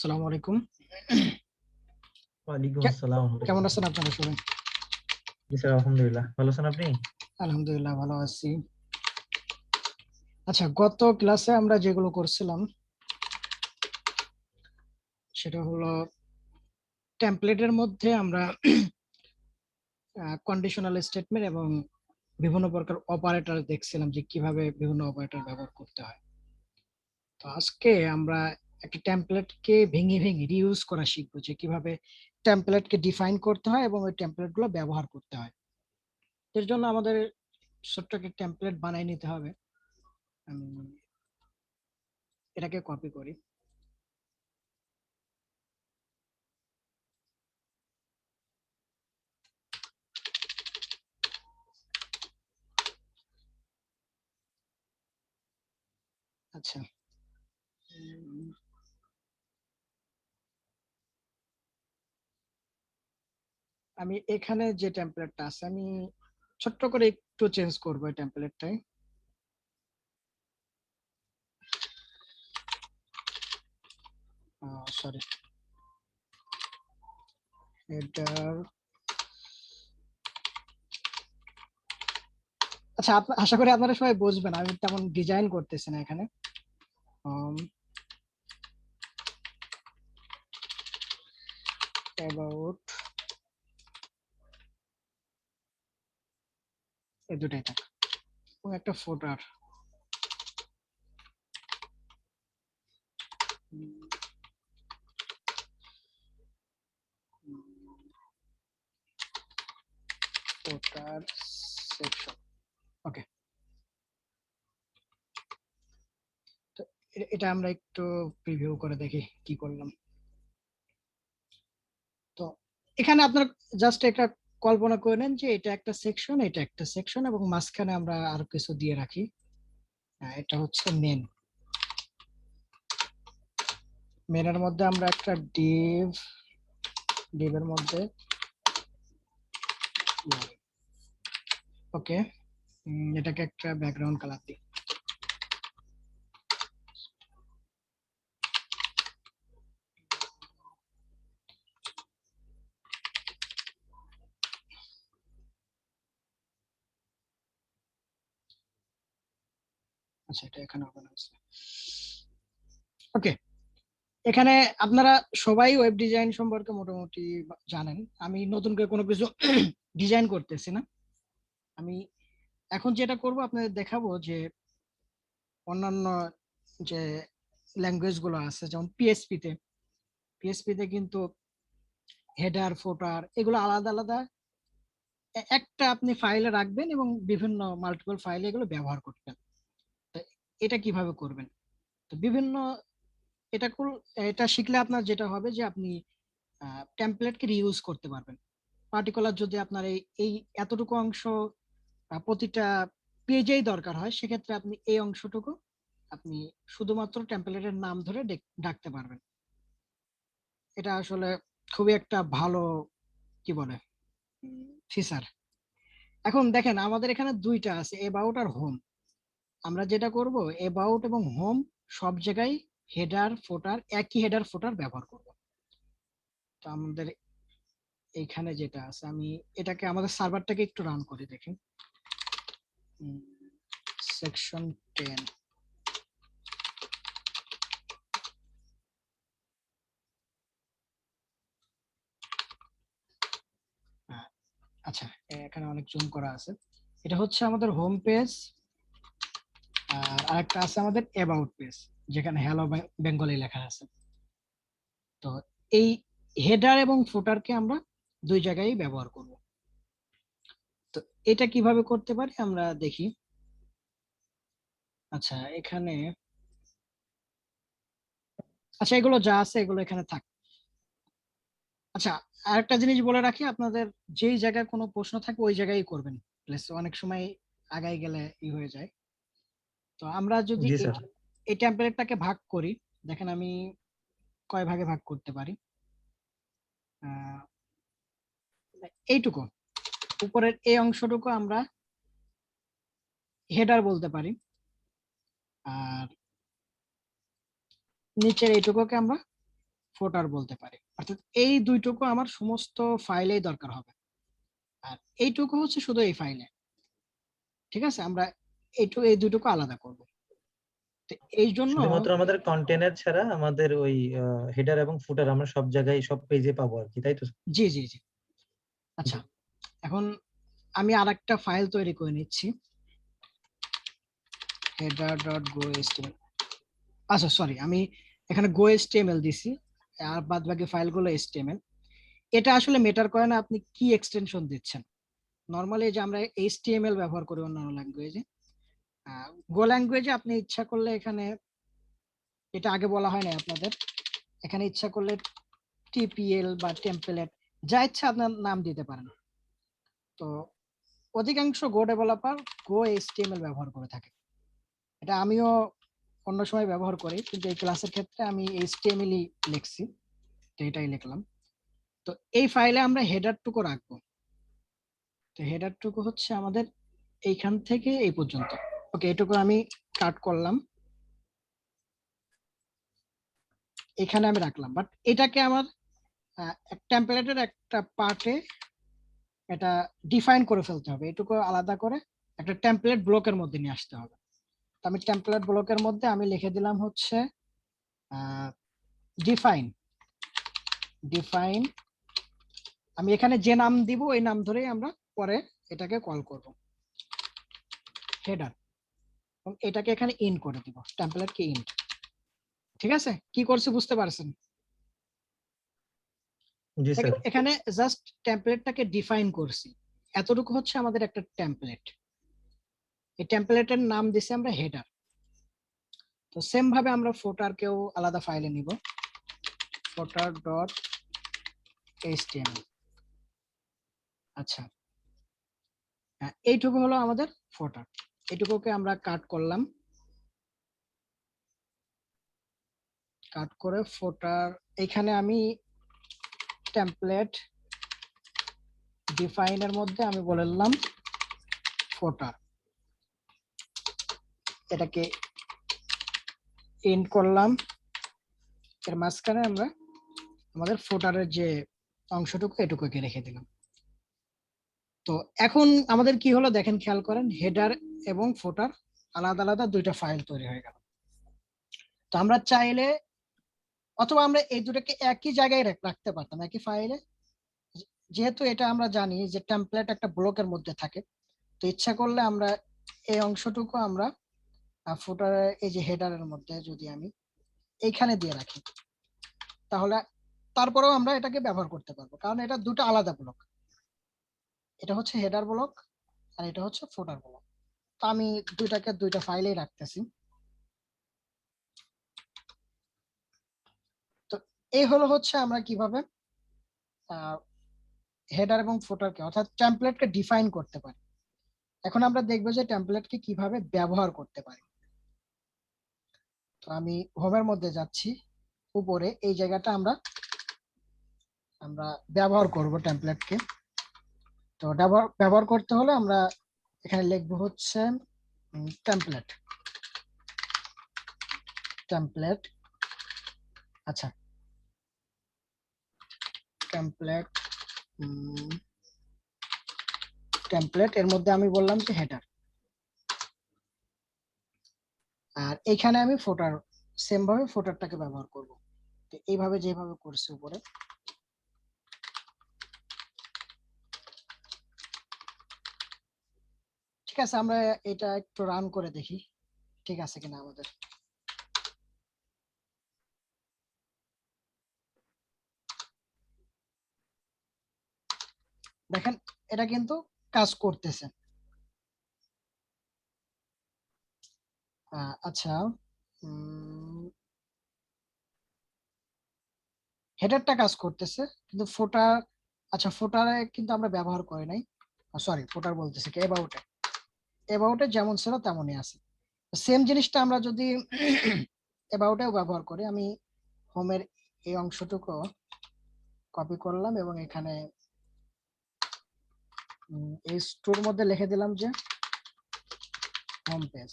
আসসালামু আলাইকুম। ওয়ালাইকুম আসসালাম। কেমন আছেন আপনারা সবাই? জি স্যার, আলহামদুলিল্লাহ। ভালো আছেন আপনি? আলহামদুলিল্লাহ ভালো আছি। আচ্ছা, গত ক্লাসে আমরা যেগুলো করছিলাম সেটা হলো টেমপ্লেটের মধ্যে আমরা কন্ডিশনাল স্টেটমেন্ট এবং বিভিন্ন প্রকার অপারেটর দেখছিলাম যে কিভাবে বিভিন্ন অপারেটর ব্যবহার করতে হয়। তো আজকে আমরা একটা টেমপ্লেটকে ভেঙে ভেঙে রিইউজ করা শিখবো, যে কিভাবে টেমপ্লেটকে ডিফাইন করতে হয় এবং ওই টেমপ্লেট গুলো ব্যবহার করতে হয়। এর জন্য আমাদের ছোট্ট একটা টেমপ্লেট বানাই নিতে হবে। আমি এটাকে কপি করি। আচ্ছা, আমি এখানে যে টেমপ্লেটটা আছে আমি ছোট্ট করে একটু চেঞ্জ করবো এই টেমপ্লেটটাই। Sorry, header. আচ্ছা, আশা করি আপনারা সবাই বুঝবেন, আমি তেমন ডিজাইন করতেছি না এখানে। অ্যাবাউট এই দুটাই থাক এবং একটা ফোটার। ফোটার সেকশন। ওকে, তো এটা আমরা একটু প্রিভিউ করে দেখি কি করলাম। তো এখানে আপনার জাস্ট একটা কল্পনা করে নেন যে এটা একটা সেকশন, এটা একটা সেকশন এবং মাঝখানে আমরা আরো কিছু দিয়ে রাখি। এটা হচ্ছে মেন। মেনের মধ্যে আমরা একটা ডিভের মধ্যে ওকে, এটাকে একটা ব্যাকগ্রাউন্ড কালার দিই। আচ্ছা, এটা এখানে ওপেন আছে। ওকে, এখানে আপনারা সবাই ওয়েব ডিজাইন সম্পর্কে মোটামুটি জানেন। আমি নতুন করে কোনো কিছু ডিজাইন করতেছি না। আমি এখন যেটা করব আপনাদের দেখাবো যে অন্যান্য যে ল্যাঙ্গুয়েজ গুলো আছে, যেমন পিএসপিতে কিন্তু হেডার ফোটার এগুলো আলাদা আলাদা একটা আপনি ফাইলে রাখবেন এবং বিভিন্ন মাল্টিপল ফাইলে এগুলো ব্যবহার করবেন। তো এটা কিভাবে করবেন? তো বিভিন্ন এটা শিখলে আপনার যেটা হবে যে আপনি টেমপ্লেটকে রিইউজ করতে পারবেন। পার্টিকুলার যদি আপনার এই এই এতটুকু অংশ প্রতিটা পেজেই দরকার হয়, সেক্ষেত্রে আপনি এই অংশটুকু আপনি শুধুমাত্র টেমপ্লেটের নাম ধরে ডাকতে পারবেন। এটা আসলে খুবই একটা ভালো, কি বলে, ফিচার। এখন দেখেন আমাদের এখানে দুইটা আছে, এবাউট আর হোম। আমরা যেটা করব, এবাউট এবং হোম সব জায়গায় হেডার ফোটার, একই হেডার ফোটার ব্যবহার করব। তো আমাদের এইখানে যেটা আছে, আমি এটাকে আমাদের সার্ভারটাকে একটু রান করে দেখি। সেকশন 10। আচ্ছা, এখানে অনেক জুম করা আছে। এটা হচ্ছে আমাদের হোম পেজ, আর আরেকটা আছে আমাদের অ্যাবাউট পেজ, যেখানে হ্যালো বেঙ্গলি লেখা আছে। তো এই হেডার এবং ফুটারকে আমরা দুই জায়গায় ব্যবহার করব। তো এটা কিভাবে করতে পারি আমরা দেখি। আচ্ছা, এখানে আচ্ছা এগুলো যা আছে এগুলো এখানে থাক। আচ্ছা, আরেকটা জিনিস বলে রাখি, আপনাদের যেই জায়গায় কোনো প্রশ্ন থাকে ওই জায়গায় করবেন প্লিজ, অনেক সময় আগাই গেলে হয়ে যায়। তো আমরা যদি জি স্যার। এই টেমপ্লেটটাকে ভাগ করি, দেখেন আমি কয় ভাগে ভাগ করতে পারি। আহ, এইটুকু উপরের এই অংশটুকু আমরা হেডার বলতে পারি, আর নিচের এইটুকুকে আমরা ফোটার বলতে পারি। অর্থাৎ এই দুইটুকু আমার সমস্ত ফাইলেই দরকার হবে, আর এইটুকু হচ্ছে শুধু এই ফাইলে। ঠিক আছে, আমরা এই দুইটুকু আলাদা করব। তো এই জন্য শুধুমাত্র আমাদের কন্টেনার ছাড়া আমাদের ওই হেডার এবং ফুটার আমরা সব জায়গায় সব পেজে পাবো আর কি, তাই তো? জি জি জি। জি। আচ্ছা, এখন আমি আরেকটা ফাইল তৈরি করে নিচ্ছি, header.gohtml। আচ্ছা সরি, আমি এখানে gohtml দিছি, আর বাদ বাকি ফাইলগুলো html। এটা আসলে ম্যাটার করে না আপনি কি এক্সটেনশন দিচ্ছেন। নরমালি যে আমরা html ব্যবহার করি অন্যান্য ল্যাঙ্গুয়েজে, গো ল্যাঙ্গুয়েজে আপনি ইচ্ছা করলে এখানে, এটা আগে বলা হয় না আপনাদের, এখানে ইচ্ছা করলে টিপিএল বা টেমপ্লেট যা ইচ্ছা আপনার নাম দিতে পারেন। তো অধিকাংশ গো ডেভেলপার গো এইচটিএমএল ব্যবহার করে থাকে। এটা আমিও অন্য সময় ব্যবহার করি, কিন্তু এই ক্লাসের ক্ষেত্রে আমি এইচটিএমএলই লিখছি, তো এটাই লিখলাম। তো এই ফাইলে আমরা হেডারটুকু রাখবো। তো হেডারটুকু হচ্ছে আমাদের এইখান থেকে এই পর্যন্ত। ওকে, এটুকু আমি কাট করলাম, এখানে আমি রাখলাম। বাট এটাকে আমার টেমপ্লেটের একটা পার্টে এটা ডিফাইন করে ফেলতে হবে, এটুকু আলাদা করে একটা টেমপ্লেট ব্লকের মধ্যে নিয়ে আসতে হবে। তো আমি টেমপ্লেট ব্লকের মধ্যে আমি লিখে দিলাম হচ্ছে ডিফাইন ডিফাইন। আমি এখানে যে নাম দিব ওই নাম ধরেই আমরা পরে এটাকে কল করব, হেডার। এবং এটাকে এখানে ইন করে দিব, টেমপ্লেট কে ইন। ঠিক আছে, কি করছি বুঝতে পারছেন? জি স্যার। এখানে জাস্ট টেমপ্লেটটাকে ডিফাইন করছি, এতটুকু হচ্ছে আমাদের একটা টেমপ্লেট। এই টেমপ্লেটের নাম দিছি আমরা হেডার। তো সেম ভাবে আমরা ফোটারকেও আলাদা ফাইলে নিব, ফোটার ডট এইচটিএমএল। আচ্ছা, এইটুকু হলো আমাদের ফোটার। এইটুকুকে আমরা কাট করলাম, কাট করে ফোটার এখানে আমি টেমপ্লেট ডিফাইনের মধ্যে আমি বললাম ফোটার, এটাকে ইন্ট করলাম। এর মাঝখানে আমরা আমাদের ফোটারের যে অংশটুকু এটুকুকে রেখে দিলাম। তো এখন আমাদের কি হলো দেখেন, খেয়াল করেন, হেডার এবং ফোটার আলাদা আলাদা দুইটা ফাইল তৈরি হয়ে গেল। তো আমরা চাইলে, অথবা আমরা এই দুটাকে একই জায়গায় রাখতে পারতাম, একই ফাইলে। যেহেতু এটা আমরা জানি যে টেমপ্লেট একটা ব্লকের মধ্যে থাকে, তো ইচ্ছা করলে আমরা এই অংশটুকু আমরা ফুটারের এই যে হেডারের মধ্যে যদি আমি এইখানে দিয়ে রাখি, তাহলে তারপরেও আমরা এটাকে ব্যবহার করতে পারবো, কারণ এটা দুটো আলাদা ব্লক। এটা হচ্ছে হেডার ব্লক আর এটা হচ্ছে ফুটার ব্লক। তো আমি দুইটাকে দুইটা ফাইলেই রাখতেছি। তো এই হলো হচ্ছে আমরা কিভাবে হেডার এবং ফুটারকে অর্থাৎ টেমপ্লেটকে ডিফাইন করতে পারি। এখন আমরা দেখবো যে টেমপ্লেটকে কিভাবে ব্যবহার করতে পারি। তো আমি হোমের মধ্যে যাচ্ছি, উপরে এই জায়গাটা আমরা আমরা ব্যবহার করব টেমপ্লেটকে। তো ব্যবহার করতে হলে আমরা এখানে লিখবো হচ্ছে টেমপ্লেট টেমপ্লেট। আচ্ছা, টেমপ্লেট টেমপ্লেট এর মধ্যে আমি বললাম যে হেডার, আর এখানে আমি ফোটার, সেম ভাবে ফোটারটাকে ব্যবহার করব। তো এইভাবে যেভাবে করছি উপরে, ঠিক আছে। আমরা এটা একটু রান করে দেখি ঠিক আছে কিনা আমাদের। দেখেন, এটা কিন্তু কাজ করতেছে। আচ্ছা, হেডারটা কাজ করতেছে কিন্তু ফোটার, আচ্ছা ফোটারে কিন্তু আমরা ব্যবহার করি নাই। সরি, ফোটার বলতেছি কি, এবাউটে, এবাউটে যেমন ছিল তেমনই আছে। সেম জিনিসটা আমরা যদি এবাউটেও ব্যবহার করি, আমি হোমের এই অংশটুকু কপি করলাম এবং এখানে এই স্টোর মধ্যে লিখে দিলাম যে হোম পেজ।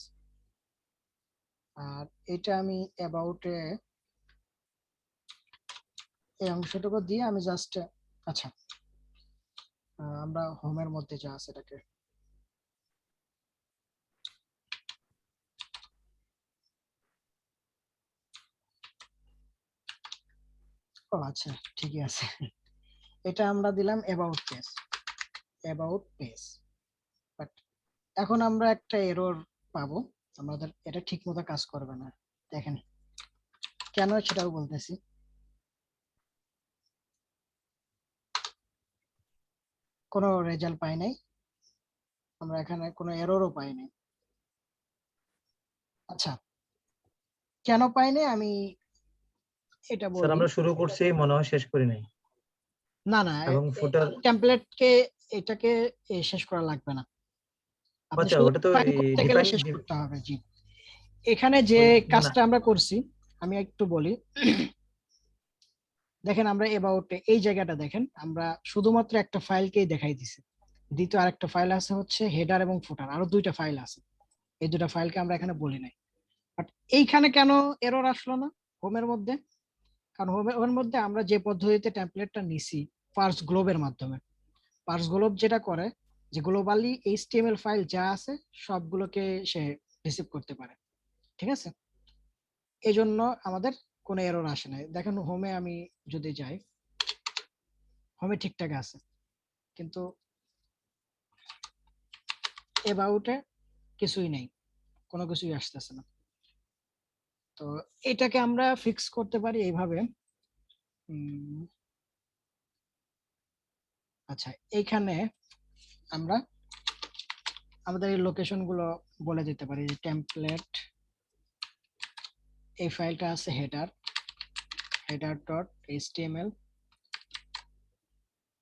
আর এটা আমি অ্যাবাউটে এই অংশটুকু দিয়ে আমি জাস্ট, আচ্ছা আমরা হোমের মধ্যে যা আছে এটাকে, ও আচ্ছা ঠিকই আছে, এটা আমরা দিলাম অ্যাবাউট পেজ। বাট এখন আমরা একটা এরর পাবো, আমাদের এটা ঠিক মতো কাজ করবে না। দেখেন কেন সেটাও বলতেছি। কোনো রেজাল্ট পাই নাই, আমরা এখানে কোনো এররও পাই নাই। আচ্ছা কেন পাই নাই আমি এটা স্যার বলি। আমরা শুরু করছি মনে হয় শেষ করি নাই, না না, এবং ফুটার, টেমপ্লেটকে এটাকে শেষ করা লাগবে না, আপনি আচ্ছা শুধু ওটা তো ডিফাইন করতে গেলে ডিফাইন, শেষ করতে হবে। জি, এখানে যে ওই না, কাজটা আমরা করছি আমি একটু বলি। দেখেন আমরা এবাউট এই জায়গাটা দেখেন, আমরা শুধুমাত্র একটা ফাইলকেই দেখাই দিছি। দ্বিতীয় আরেকটা ফাইল আছে হচ্ছে হেডার এবং ফুটার, আরো দুইটা ফাইল আছে, এই দুটা ফাইলকে আমরা এখানে বলি নাই। বাট এইখানে কেন এরর আসলো না হোমের মধ্যে? কারণ হোমের মধ্যে আমরা যে পদ্ধতিতে টেমপ্লেটটা নিছি পার্স গ্লোবের মাধ্যমে, পার্স গ্লোব যেটা করে যে গ্লোবালি এইচটিএমএল ফাইল যা আছে সবগুলোকে সে রিসিভ করতে পারে, ঠিক আছে? এই জন্য আমাদের কোনো এরর আসে না। দেখেন হোমে আমি যদি যাই, হোমে ঠিকঠাক আছে, কিন্তু এবাউটে কিছুই নেই, কোনো কিছুই আসতেছে না। তো এটাকে আমরা ফিক্স করতে পারি এইভাবে। উম, আচ্ছা এইখানে আমরা আমাদের এই লোকেশন গুলো বলে দিতে পারি, যে টেমপ্লেট, এই ফাইলটা আছে হেডার ডট এইচটিএমএল,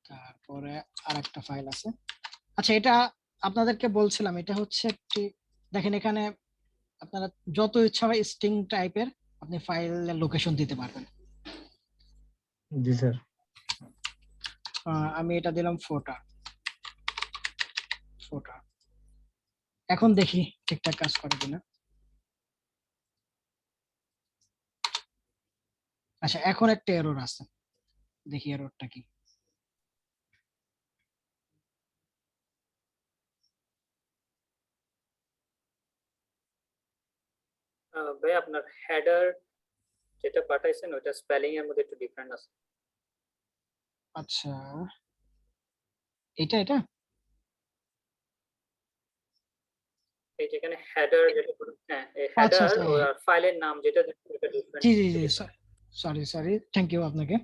তারপরে আরেকটা ফাইল আছে। আচ্ছা এটা আপনাদেরকে বলছিলাম, এটা হচ্ছে একটি, দেখেন এখানে আপনারা যত ইচ্ছা হয় স্ট্রিং টাইপের আপনি ফাইলের লোকেশন দিতে পারবেন। জি স্যার। আমি এটা দিলাম ফোটা। এখন দেখি ঠিকঠাক কাজ করে কিনা। আচ্ছা এখন একটা এরর আছে, দেখি এররটা কি। ভাই আপনার হেডার যেটা পাঠাইছেন ওটা স্পেলিং এর মধ্যে একটু ডিফারেন্ট আছে। আচ্ছা এটা এই যেখানে হেডার যেটা হ্যাঁ এই আচ্ছা হেডার আচ্ছা ও ফাইলের নাম যেটা এটা ডিফারেন্ট জি জি জি, ডিফারেন্ট। সরি থ্যাংক ইউ আপনাকে।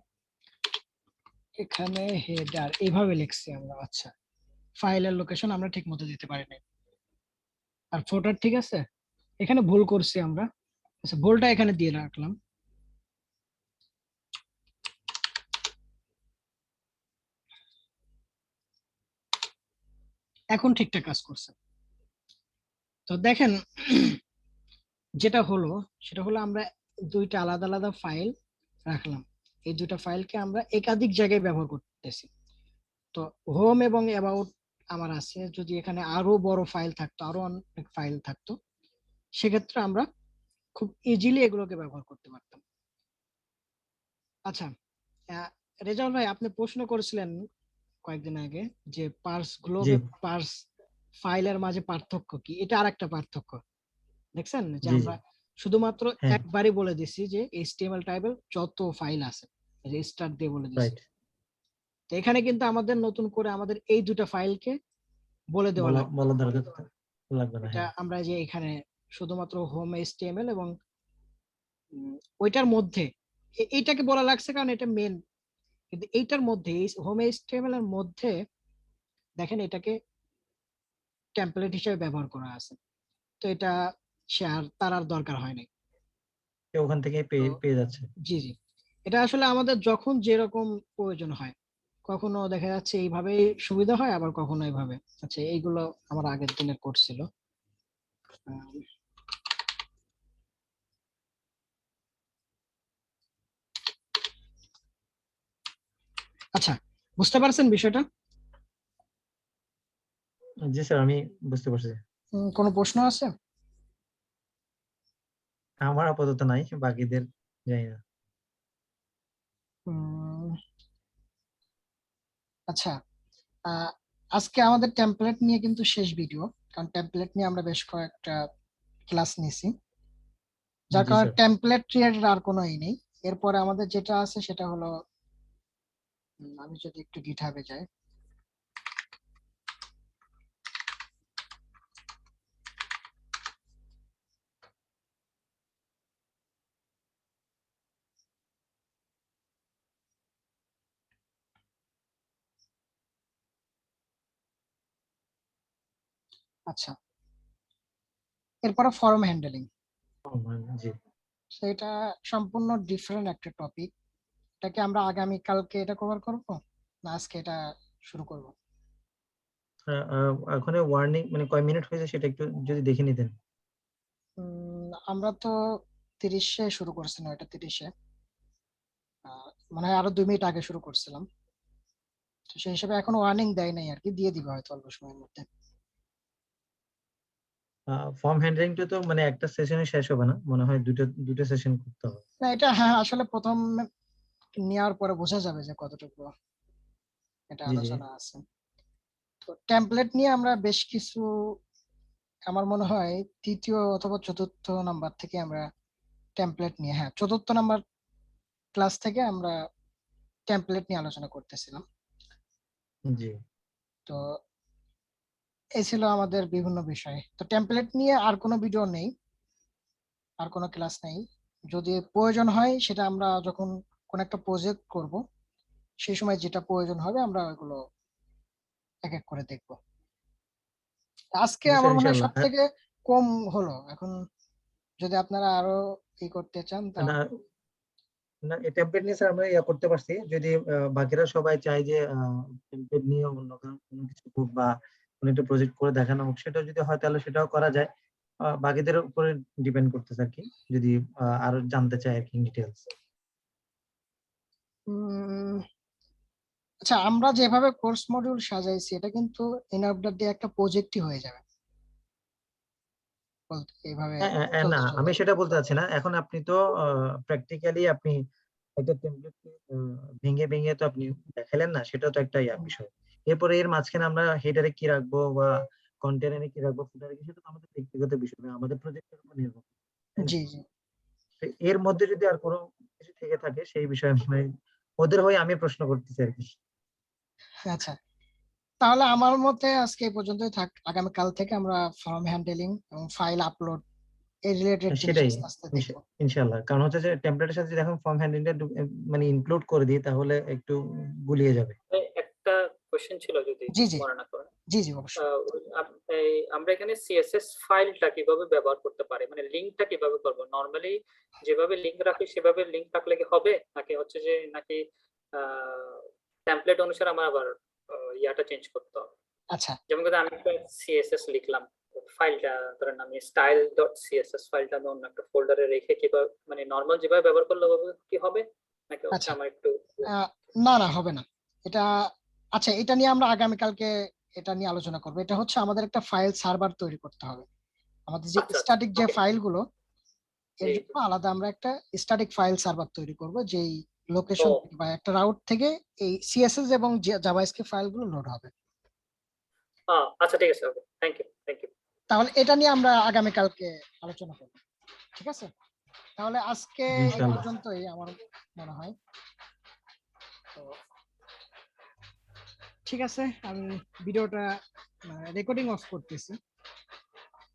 এখানে হেডার এইভাবে লিখছি আমরা, আচ্ছা ফাইলের লোকেশন আমরা ঠিক মতো দিতে পারি নাই। আর ফোটার ঠিক আছে, এখানে ভুল করছি আমরা, আচ্ছা ভুলটা এখানে দিয়ে রাখলাম। এখন ঠিকঠাক কাজ করছে। তো দেখেন যেটা হলো সেটা হলো আমরা দুইটা আলাদা আলাদা ফাইল রাখলাম, এই দুইটা ফাইলকে আমরা একাধিক জায়গায় ব্যবহার করতেছি। তো হোম এবং অ্যাবাউট আমার আছে, যদি এখানে আরো বড় ফাইল থাকতো, আরো অনেক ফাইল থাকতো, সেক্ষেত্রে আমরা খুব ইজিলি এগুলোকে ব্যবহার করতে পারতাম। আচ্ছা আহ, রেজাউল ভাই আপনি প্রশ্ন করেছিলেন কয়েকদিন আগে যে পার্স গ্লোব জি পার্স ফাইলের মাঝে পার্থক্য কি, এটা আর একটা পার্থক্য দেখছেন যে জি জি, আমরা শুধুমাত্র হ্যাঁ একবারই বলে দিছি যে এইচটিএমএল টাইপের যত ফাইল আছে রেজিস্টার দিয়ে বলে দিছি। রাইট, তো এখানে কিন্তু আমাদের নতুন করে আমাদের এই দুটা ফাইলকে বলে দেওয়া বলা লাগবে। বলা দরকার লাগবে না, এটা হ্যাঁ। আমরা যে এখানে শুধুমাত্র হোম এইচটিএমএল এবং ওইটার মধ্যে এইটাকে বলা লাগছে কারণ এটা মেন, কিন্তু এইটার মধ্যে হোম এইচটিএমএল এর মধ্যে দেখেন এটাকে টেমপ্লেট হিসেবে ব্যবহার করা আছে। তো এটা সে আর তার আর দরকার হয় নাই। কেউ ওখান থেকে তো পেয়ে পেয়ে যাচ্ছে। জি জি, এটা আসলে আমাদের যখন যেরকম প্রয়োজন হয়, কখনো দেখা যাচ্ছে এইভাবে সুবিধা হয়, আবার কখনো এইভাবে। আচ্ছা এইগুলো আমার আগের দিনের কোর্স ছিল। আম, আচ্ছা বুঝতে পারছেন বিষয়টা? জি স্যার আমি বুঝতে পারছি। কোনো প্রশ্ন আছে? আমার আপাতত নাই, বাকিদের জানি না। আচ্ছা, আজকে আমাদের টেমপ্লেট নিয়ে কিন্তু শেষ ভিডিও, কারণ টেমপ্লেট নিয়ে আমরা বেশ কয়েকটা ক্লাস নিয়েছি, যার জি কারণে স্যার। টেমপ্লেট রিলেটেড আর কোনো নেই। এরপরে আমাদের যেটা আছে সেটা হলো, আমি যদি একটু গিটহাবে যাই, আচ্ছা, এরপরে ফর্ম হ্যান্ডেলিং। জি। সেটা সম্পূর্ণ ডিফারেন্ট একটা টপিক। এটাকে আমরা আগামী কালকে এটা কভার করব, না আজকে এটা শুরু করব? ওখানে ওয়ার্নিং মানে কয় মিনিট হয়েছে সেটা একটু যদি দেখে নিতেন। আমরা তো 30-এ শুরু করছিলাম, এটা 30-এ, মনে হয় আরো 2 মিনিট আগে শুরু করছিলাম। তো সেই হিসেবে এখন ওয়ার্নিং দেয় নাই আর কি, দিয়ে দিবে হয়তো অল্প সময়ের মধ্যে। ফর্ম হ্যান্ডলিংটা তো মানে একটা সেশনে শেষ হবে না, মনে হয় দুটো সেশন করতে হবে। না, এটা হ্যাঁ আসলে প্রথম নেওয়ার পরে বোঝা যাবে যে কতটুকু এটা জি জি। আলোচনা আছে। তো টেমপ্লেট নিয়ে আমরা বেশ কিছু, আমার মনে হয় তৃতীয় অথবা চতুর্থ নাম্বার থেকে আমরা টেমপ্লেট নিয়ে, হ্যাঁ চতুর্থ নাম্বার ক্লাস থেকে আমরা টেমপ্লেট নিয়ে আলোচনা করতেছিলাম। জি তো এই ছিল আমাদের বিভিন্ন বিষয়। তো টেমপ্লেট নিয়ে আর কোনো ভিডিও নেই, আর কোনো ক্লাস নেই। যদি প্রয়োজন হয় সেটা আমরা যখন কোন একটা প্রজেক্ট করব সেই সময় যেটা প্রয়োজন হবে আমরা ওইগুলো এক এক করে দেখব। আজকে জি আমার স্যার, মনে হয় ইনশাআল্লাহ। সব থেকে কম হলো। এখন যদি আপনারা আরো ই করতে চান না তাহলে। না, এই টেমপ্লেট নিয়ে স্যার আমরা করতে পারছি। যদি বাকিরা সবাই চায় যে টেমপ্লেট নিয়ে অন্য কোনো কিছু হোক বা কোনো একটা প্রজেক্ট করে দেখানো হোক, সেটাও যদি হয় তাহলে সেটাও করা যায়। বাকিদের উপরে ডিপেন্ড করতেছে আর কি, যদি আরো জানতে চায় আর কি ডিটেলস। উম, আচ্ছা, আমরা যেভাবে কোর্স মডিউল সাজাইছি এটা কিন্তু এন্ড অফ দ্য ডে একটা প্রজেক্টই হয়ে যাবে বলতে, এইভাবে না, চলতে আমি চলতে। সেটা বলতে চাচ্ছি না। এখন আপনি তো প্র্যাকটিক্যালি আপনি একটা টেমপ্লেট ভেঙে ভেঙে তো আপনি দেখালেন না, সেটা তো একটা বিষয়। এরপরে এর মাঝখানে আমরা হেডারে কি রাখবো বা কন্টেনারে কি রাখবো, ফুটারে কি, সেটা তো আমাদের ব্যক্তিগত বিষয় না, আমাদের প্রজেক্টের উপর নির্ভর করে, তাই না? জি জি। তো এর মধ্যে যদি আর কোনো কিছু থেকে থাকে সেই বিষয়ে আমি মানে ওদের হয়ে আমি প্রশ্ন করতেছি আর কি। আচ্ছা, তাহলে আমার মতে আজকে এই পর্যন্তই থাক। আগামীকাল থেকে আমরা ফর্ম হ্যান্ডেলিং এবং ফাইল আপলোড এই রিলেটেড জিনিস সেটাই, আস্তে আস্তে দেখবো। ইনশাআল্লাহ। কারণ হচ্ছে যে টেমপ্লেটের সাথে যদি এখন ফর্ম হ্যান্ডলিংটা মানে ইনক্লুড করে দিই তাহলে একটু গুলিয়ে যাবে। একটা কোশ্চেন ছিল, যদি জি জি। মনে না করেন। জি জি অবশ্যই। আমরা এখানে সিএসএস ফাইলটা কিভাবে ব্যবহার করতে পারি, মানে লিংকটা কিভাবে করব? নরমালি যেভাবে লিংক রাখি সেভাবে লিংক রাখলে কি হবে, নাকি হচ্ছে যে নাকি টেমপ্লেট অনুসারে আমার আবার ইয়াটা চেঞ্জ করতে হবে? আচ্ছা যেমন করে আমি একটা সিএসএস লিখলাম, ফাইলটা ধরেন আমি স্টাইল ডট সিএসএস ফাইলটা আমি অন্য একটা ফোল্ডারে রেখে কিভাবে, মানে নরমাল যেভাবে ব্যবহার করলে কি হবে, নাকি হচ্ছে আচ্ছা। আমার একটু না না, হবে না এটা। আচ্ছা, এটা নিয়ে আমরা আগামীকালকে এটা নিয়ে আলোচনা করবো। এটা হচ্ছে আমাদের একটা ফাইল সার্ভার তৈরি করতে হবে। আমাদের যে আচ্ছা আচ্ছা স্ট্যাটিক যে ওকে। ফাইলগুলো, এর জি জন্য আলাদা আমরা একটা স্ট্যাটিক ফাইল সার্ভার তৈরি করব, যেই ও লোকেশন বা একটা রাউট থেকে এই সিএসএস এবং জাভাস্ক্রিপ্ট ফাইলগুলো লোড হবে। আচ্ছা ঠিক আছে, ওকে, থ্যাংক ইউ থ্যাংক ইউ। তাহলে এটা নিয়ে আমরা আগামীকালকে আলোচনা করব, ঠিক আছে? তাহলে আজকে এই ইনশাআল্লাহ। পর্যন্তই আমার মনে হয়। তো ঠিক আছে, আমি ভিডিওটা রেকর্ডিং অফ করতেছি।